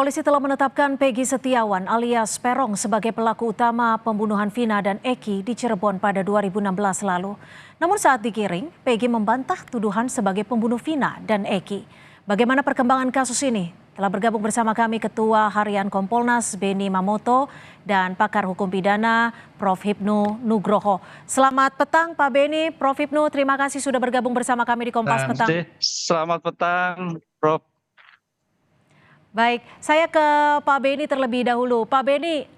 Polisi telah menetapkan Peggy Setiawan alias Peron sebagai pelaku utama pembunuhan Vina dan Eki di Cirebon pada 2016 lalu. Namun saat digiring, Peggy membantah tuduhan sebagai pembunuh Vina dan Eki. Bagaimana perkembangan kasus ini? Telah bergabung bersama kami Ketua Harian Kompolnas Beni Mamoto dan pakar hukum pidana Prof. Hipnu Nugroho. Selamat petang Pak Beni, Prof. Hipnu, terima kasih sudah bergabung bersama kami di Kompas Petang. Selamat petang, Prof. Baik, saya ke Pak Beni terlebih dahulu. Pak Beni,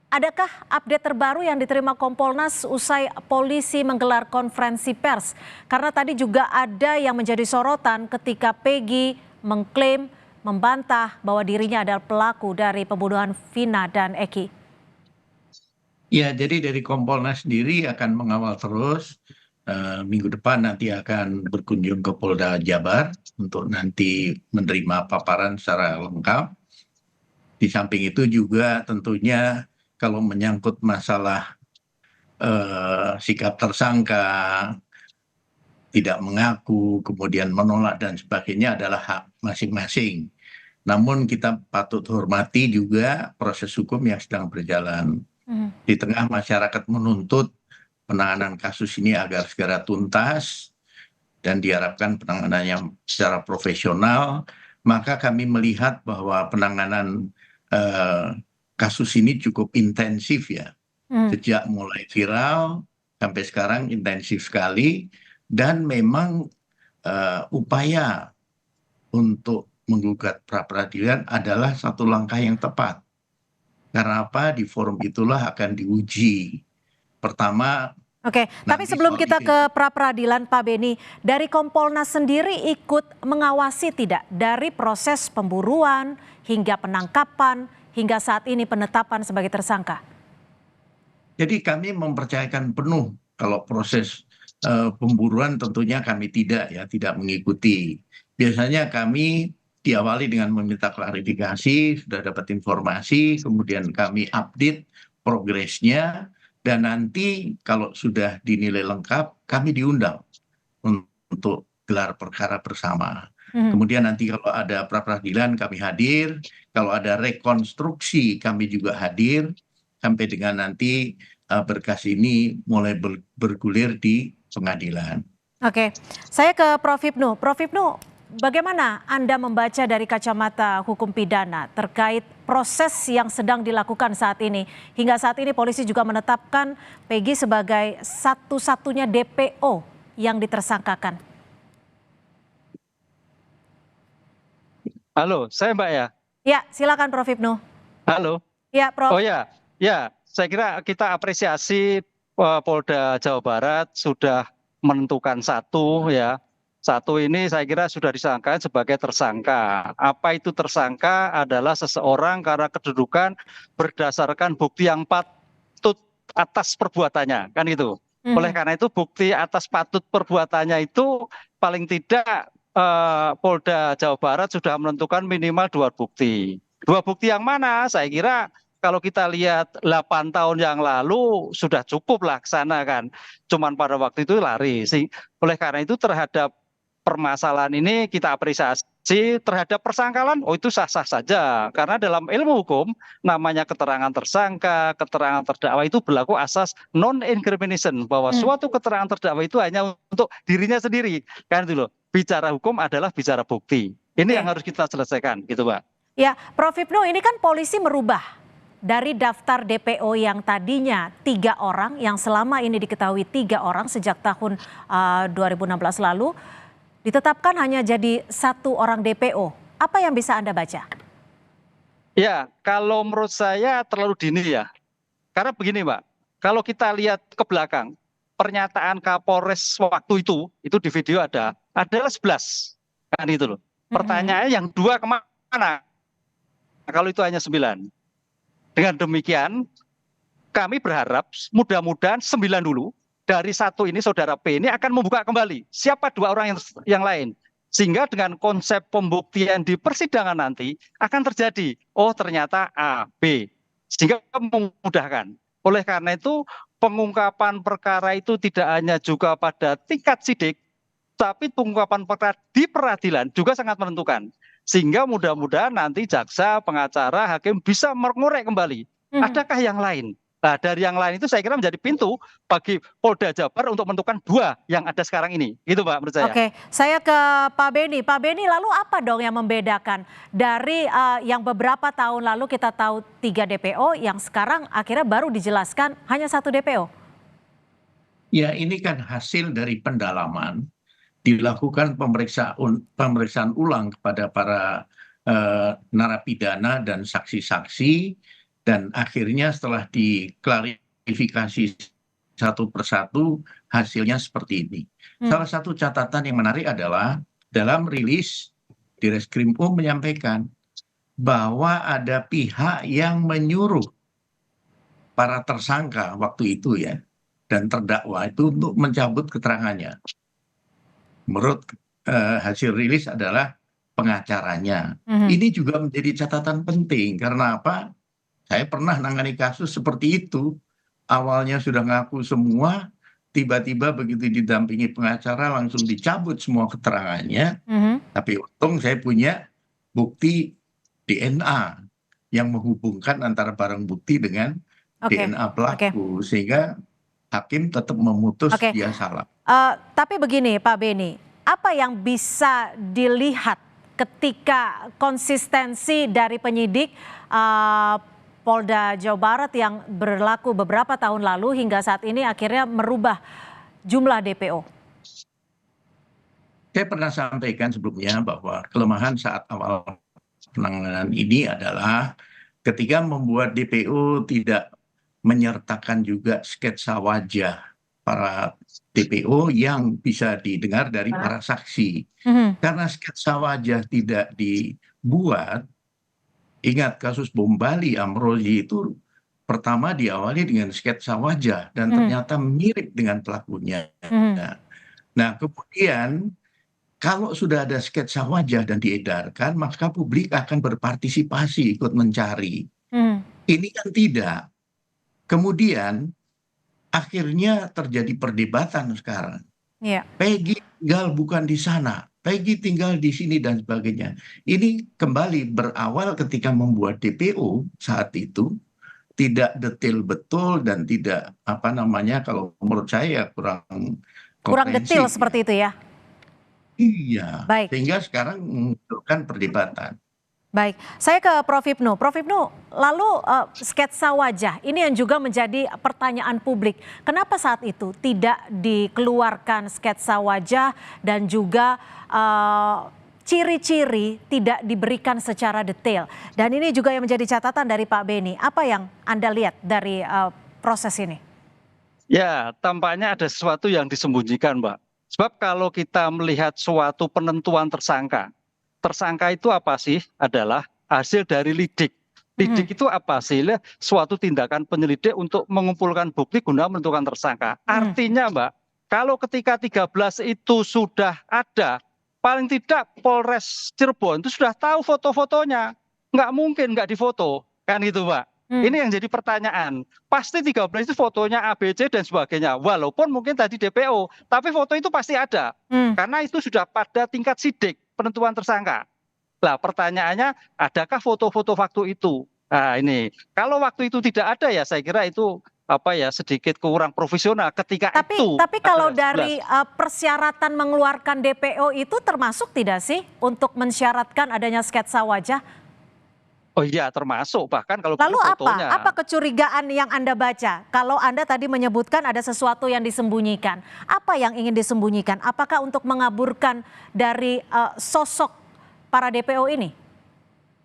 adakah update terbaru yang diterima Kompolnas usai polisi menggelar konferensi pers? Karena tadi juga ada yang menjadi sorotan ketika Peggy mengklaim, membantah bahwa dirinya adalah pelaku dari pembunuhan Vina dan Eki. Ya, jadi dari Kompolnas sendiri akan mengawal terus. Minggu depan nanti akan berkunjung ke Polda Jabar untuk nanti menerima paparan secara lengkap. Di samping itu juga tentunya kalau menyangkut masalah sikap tersangka, tidak mengaku, kemudian menolak dan sebagainya adalah hak masing-masing. Namun kita patut hormati juga proses hukum yang sedang berjalan. Di tengah masyarakat menuntut penanganan kasus ini agar segera tuntas dan diharapkan penanganannya secara profesional, maka kami melihat bahwa penanganan kasus ini cukup intensif ya. Sejak mulai viral sampai sekarang intensif sekali, dan memang upaya untuk menggugat pra-peradilan adalah satu langkah yang tepat. Karena apa? Di forum itulah akan diuji. Pertama, Oke, tapi sebelum kita ke pra-peradilan Pak Beni, dari Kompolnas sendiri ikut mengawasi tidak dari proses pemburuan hingga penangkapan hingga saat ini penetapan sebagai tersangka? Jadi kami mempercayakan penuh kalau proses pemburuan tentunya kami tidak mengikuti. Biasanya kami diawali dengan meminta klarifikasi, sudah dapat informasi, kemudian kami update progresnya, dan nanti kalau sudah dinilai lengkap, kami diundang untuk gelar perkara bersama. Kemudian nanti kalau ada pra-peradilan kami hadir, kalau ada rekonstruksi kami juga hadir, sampai dengan nanti berkas ini mulai bergulir di pengadilan. Oke, saya ke Prof. Hipnu. Prof. Hipnu, bagaimana Anda membaca dari kacamata hukum pidana terkait proses yang sedang dilakukan saat ini? Hingga saat ini polisi juga menetapkan Peggy sebagai satu-satunya DPO yang ditersangkakan. Halo, saya Mbak ya? Ya, silakan Prof. Hipnu. Halo? Ya, Prof. Oh ya, saya kira kita apresiasi Polda Jawa Barat sudah menentukan satu ya. Satu ini saya kira sudah disangkakan sebagai tersangka. Apa itu tersangka? Adalah seseorang karena kedudukan berdasarkan bukti yang patut atas perbuatannya, kan gitu. Oleh karena itu bukti atas patut perbuatannya itu paling tidak Polda Jawa Barat sudah menentukan minimal 2 bukti. 2 bukti yang mana? Saya kira kalau kita lihat 8 tahun yang lalu sudah cukup lah ke sana kan. Cuman pada waktu itu lari. Oleh karena itu terhadap permasalahan ini kita apresiasi, terhadap persangkalan, oh itu sah-sah saja. Karena dalam ilmu hukum namanya keterangan tersangka, keterangan terdakwa itu berlaku asas non-incrimination, bahwa suatu keterangan terdakwa itu hanya untuk dirinya sendiri. Kan itu loh, bicara hukum adalah bicara bukti. Ini yang harus kita selesaikan gitu Pak. Ya, Prof. Hipnu, ini kan polisi merubah dari daftar DPO yang tadinya 3 orang, yang selama ini diketahui 3 orang sejak tahun 2016 lalu, ditetapkan hanya jadi 1 orang DPO. Apa yang bisa Anda baca? Ya, kalau menurut saya terlalu dini ya. Karena begini Mbak, kalau kita lihat ke belakang, pernyataan Kapolres waktu itu di video adalah 11. Kan itu loh. Pertanyaannya yang 2 kemana? Kalau itu hanya 9. Dengan demikian, kami berharap mudah-mudahan 9 dulu. Dari 1 ini saudara P ini akan membuka kembali siapa 2 orang yang lain. Sehingga dengan konsep pembuktian di persidangan nanti akan terjadi, oh ternyata A, B. Sehingga memudahkan. Oleh karena itu pengungkapan perkara itu tidak hanya juga pada tingkat sidik, tapi pengungkapan perkara di peradilan juga sangat menentukan. Sehingga mudah-mudahan nanti jaksa, pengacara, hakim bisa mengorek kembali. Adakah yang lain? Nah, dari yang lain itu saya kira menjadi pintu bagi Polda Jabar untuk menentukan 2 yang ada sekarang ini. Gitu Pak menurut saya. Oke, saya ke Pak Beni. Pak Beni, lalu apa dong yang membedakan dari yang beberapa tahun lalu kita tahu 3 DPO, yang sekarang akhirnya baru dijelaskan hanya 1 DPO? Ya, ini kan hasil dari pendalaman, dilakukan pemeriksaan ulang kepada para narapidana dan saksi-saksi, dan akhirnya setelah diklarifikasi satu persatu, hasilnya seperti ini. Salah satu catatan yang menarik adalah dalam rilis Direskrimum menyampaikan bahwa ada pihak yang menyuruh para tersangka waktu itu ya, dan terdakwa itu untuk mencabut keterangannya. Menurut hasil rilis adalah pengacaranya. Ini juga menjadi catatan penting karena apa? Saya pernah nangani kasus seperti itu. Awalnya sudah ngaku semua, tiba-tiba begitu didampingi pengacara langsung dicabut semua keterangannya. Tapi untung saya punya bukti DNA yang menghubungkan antara barang bukti dengan DNA pelaku, sehingga hakim tetap memutus dia salah. Tapi begini Pak Beni, apa yang bisa dilihat ketika konsistensi dari penyidik Polda Jawa Barat yang berlaku beberapa tahun lalu hingga saat ini akhirnya merubah jumlah DPO? Saya pernah sampaikan sebelumnya bahwa kelemahan saat awal penanganan ini adalah ketika membuat DPO tidak menyertakan juga sketsa wajah para DPO yang bisa didengar dari para saksi. Karena sketsa wajah tidak dibuat, ingat kasus bom Bali Amrozi itu pertama diawali dengan sketsa wajah dan ternyata mirip dengan pelakunya. Nah, kemudian kalau sudah ada sketsa wajah dan diedarkan, maka publik akan berpartisipasi ikut mencari. Ini kan tidak. Kemudian akhirnya terjadi perdebatan sekarang. Peggy tinggal bukan di sana, Peggy tinggal di sini dan sebagainya. Ini kembali berawal ketika membuat DPO saat itu tidak detail betul dan tidak kalau menurut saya kurang detail seperti itu ya. Iya. Baik. Sehingga sekarang memunculkan perdebatan. Baik, saya ke Prof. Hipnu. Prof. Hipnu, lalu sketsa wajah ini yang juga menjadi pertanyaan publik. Kenapa saat itu tidak dikeluarkan sketsa wajah dan juga ciri-ciri tidak diberikan secara detail? Dan ini juga yang menjadi catatan dari Pak Beni. Apa yang Anda lihat dari proses ini? Ya, tampaknya ada sesuatu yang disembunyikan, Mbak. Sebab kalau kita melihat suatu penentuan tersangka, tersangka itu apa sih? Adalah hasil dari lidik. Lidik itu apa sih? Suatu tindakan penyelidik untuk mengumpulkan bukti guna menentukan tersangka. Artinya Mbak, kalau ketika 13 itu sudah ada, paling tidak Polres Cirebon itu sudah tahu foto-fotonya. Nggak mungkin nggak difoto, kan gitu Mbak. Ini yang jadi pertanyaan. Pasti 13 itu fotonya ABC dan sebagainya. Walaupun mungkin tadi DPO, tapi foto itu pasti ada. Karena itu sudah pada tingkat sidik penentuan tersangka. Nah, pertanyaannya, adakah foto-foto waktu itu? Nah, ini kalau waktu itu tidak ada ya saya kira itu sedikit kurang profesional ketika itu. Tapi kalau dari persyaratan mengeluarkan DPO itu termasuk tidak sih untuk mensyaratkan adanya sketsa wajah? Oh iya, termasuk bahkan kalau lalu fotonya. apa kecurigaan yang Anda baca? Kalau Anda tadi menyebutkan ada sesuatu yang disembunyikan, apa yang ingin disembunyikan? Apakah untuk mengaburkan dari sosok para DPO ini?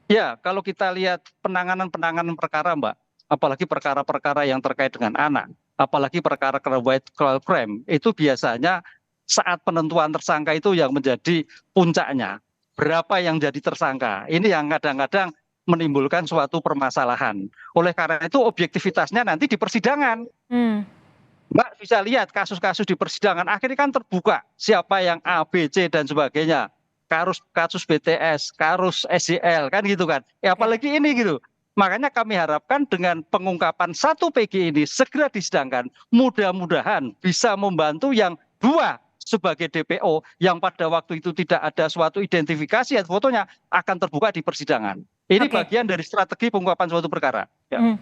Ya, kalau kita lihat penanganan perkara Mbak, apalagi perkara-perkara yang terkait dengan anak, apalagi perkara-perkara white collar crime, itu biasanya saat penentuan tersangka itu yang menjadi puncaknya. Berapa yang jadi tersangka? Ini yang kadang-kadang menimbulkan suatu permasalahan. Oleh karena itu objektivitasnya nanti di persidangan. Mbak bisa lihat kasus-kasus di persidangan akhirnya kan terbuka siapa yang A, B, C dan sebagainya. Kasus BTS, kasus SJL kan gitu kan. Apalagi ini gitu. Makanya kami harapkan dengan pengungkapan 1 PG ini segera disidangkan. Mudah-mudahan bisa membantu yang 2 sebagai DPO yang pada waktu itu tidak ada suatu identifikasi atau fotonya akan terbuka di persidangan. Ini Oke. bagian dari strategi pengungkapan suatu perkara. Ya.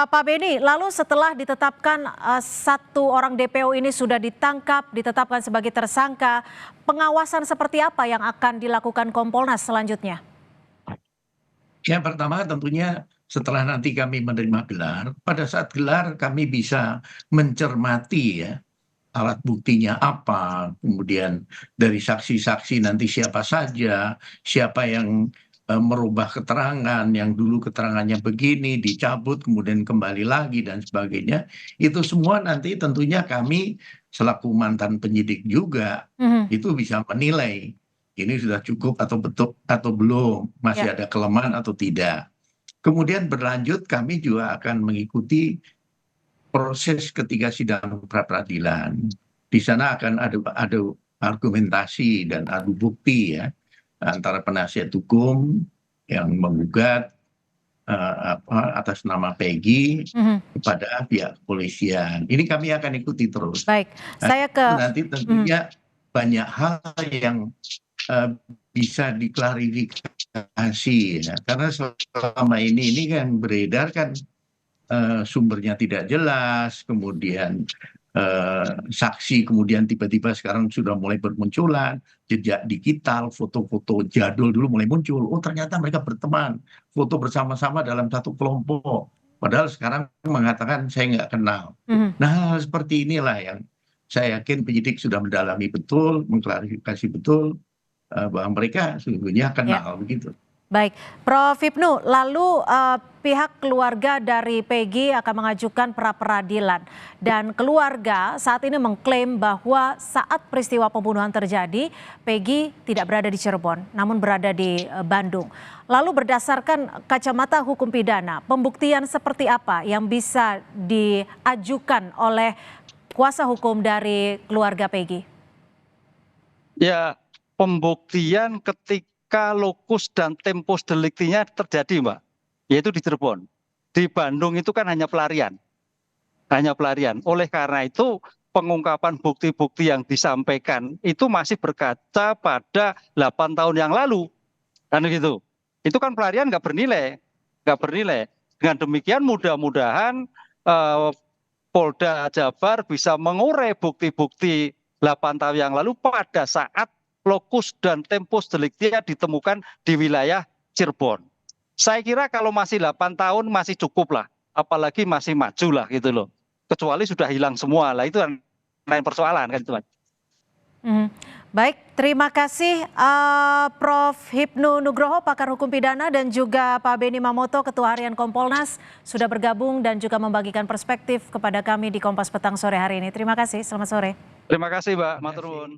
Pak Beni, lalu setelah ditetapkan satu orang DPO ini sudah ditangkap, ditetapkan sebagai tersangka, pengawasan seperti apa yang akan dilakukan Kompolnas selanjutnya? Yang pertama tentunya setelah nanti kami menerima gelar, pada saat gelar kami bisa mencermati ya alat buktinya apa, kemudian dari saksi-saksi nanti siapa saja, siapa yang merubah keterangan, yang dulu keterangannya begini, dicabut, kemudian kembali lagi dan sebagainya. Itu semua nanti tentunya kami selaku mantan penyidik juga itu bisa menilai ini sudah cukup atau betul atau belum, masih Ya. ada kelemahan atau tidak. Kemudian berlanjut kami juga akan mengikuti proses ketika sidang pra peradilan. Di sana akan ada argumentasi dan adu bukti ya antara penasihat hukum yang menggugat atas nama Peggy kepada pihak kepolisian. Ini kami akan ikuti terus. Baik, saya ke Nanti tentunya banyak hal yang bisa diklarifikasi ya, karena selama ini kan beredar kan sumbernya tidak jelas, kemudian saksi kemudian tiba-tiba sekarang sudah mulai bermunculan, jejak digital, foto-foto jadul dulu mulai muncul. Oh ternyata mereka berteman, foto bersama-sama dalam satu kelompok. Padahal sekarang mengatakan saya nggak kenal. Nah seperti inilah yang saya yakin penyidik sudah mendalami betul, mengklarifikasi betul bahwa mereka sesungguhnya kenal begitu. Baik, Prof. Hipnu, lalu pihak keluarga dari Peggy akan mengajukan pra peradilan dan keluarga saat ini mengklaim bahwa saat peristiwa pembunuhan terjadi, Peggy tidak berada di Cirebon, namun berada di Bandung. Lalu berdasarkan kacamata hukum pidana, pembuktian seperti apa yang bisa diajukan oleh kuasa hukum dari keluarga Peggy? Ya, pembuktian ketika lokus dan tempus deliktinya terjadi, Mbak, yaitu di Cirebon. Di Bandung itu kan hanya pelarian. Hanya pelarian. Oleh karena itu, pengungkapan bukti-bukti yang disampaikan itu masih berkaca pada 8 tahun yang lalu. Kan gitu. Itu kan pelarian nggak bernilai. Nggak bernilai. Dengan demikian mudah-mudahan Polda Jabar bisa mengurai bukti-bukti 8 tahun yang lalu pada saat lokus dan tempus deliktinya ditemukan di wilayah Cirebon. Saya kira kalau masih 8 tahun masih cukup lah, apalagi masih maju lah gitu loh. Kecuali sudah hilang semua lah, itu lain persoalan kan itu. Baik, terima kasih Prof. Hipnu Nugroho, pakar hukum pidana, dan juga Pak Beni Mamoto, Ketua Harian Kompolnas, sudah bergabung dan juga membagikan perspektif kepada kami di Kompas Petang sore hari ini. Terima kasih, selamat sore. Terima kasih Mbak, matur nuwun.